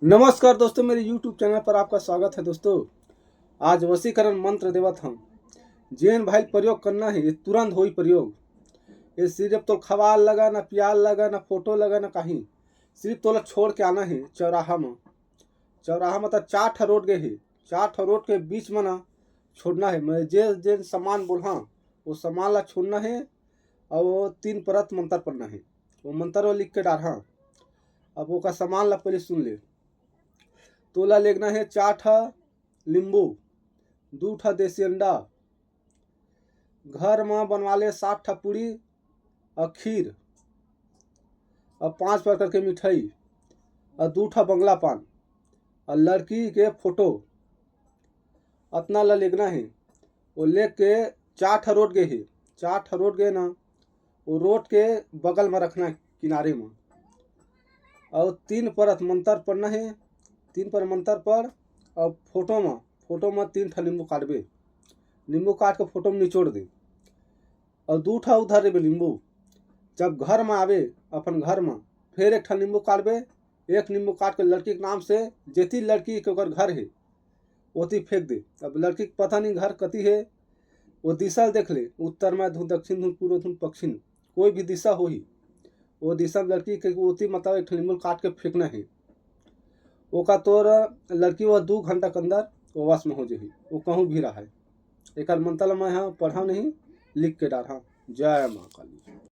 नमस्कार दोस्तों, मेरे YouTube चैनल पर आपका स्वागत है। दोस्तों, आज वशीकरण मंत्र देवत हम जेन भाई प्रयोग करना है, ये तुरंत हो प्रयोग। ये सिर्फ तो खवाल लगा, ना प्याल लगा, ना फोटो लगा, ना कहीं। सिर्फ तो छोड़ के आना है चौराहा में। चौराहा मतलब 4 रोड के है, 4 रोड के बीच में ना छोड़ना है। मैं जे सामान बोला वो सामान ला छोड़ना है। और वो 3 परत मंत्र पढ़ना है। वो मंत्र वो लिख के डाढ़ा। अब वो का सामान ला पहले सुन ले। तोला लेना है 4 नींबू, 2 देसी अंडा, घर में बनवा ले 7 पूरी और खीर, और 5 प्रकार के मिठाई, और 2 बंगला पान, और लड़की के फोटो। अतना ला लेना है। वो लेके 4 रोड गए है, 4 रोड गए ना, वो रोड के बगल में रखना है, किनारे में। और 3 परत मंत्र पढ़ना है। 3 पर मंत्र पढ़ और फोटो में 3 नींबू काटबे। नींबू काट के फोटो में निचोड़ दे। और 2 उधर रे नींबू। जब घर में आवे अपन घर में, फिर 1 नींबू काटबे। 1 नींबू काट के लड़की के नाम से जेती लड़की के घर है ओती फेंक दे। अब लड़की के पता नहीं घर कती है, वो दिशा देख ले। उत्तर में धुन, दक्षिण धुन, पूर्व धुन, पश्चिम, कोई भी दिशा हो ही, वो दिशा लड़की के ओती मतलब 1 नींबू काट के फेंकना है। वो का तोर लड़की वो 2 घंटा के अंदर वो वश में हो जाही। वो कहूँ भी रहा है। एक मंत्र मैं यहाँ पढ़ा नहीं, लिख के डाला। जय माँ काली।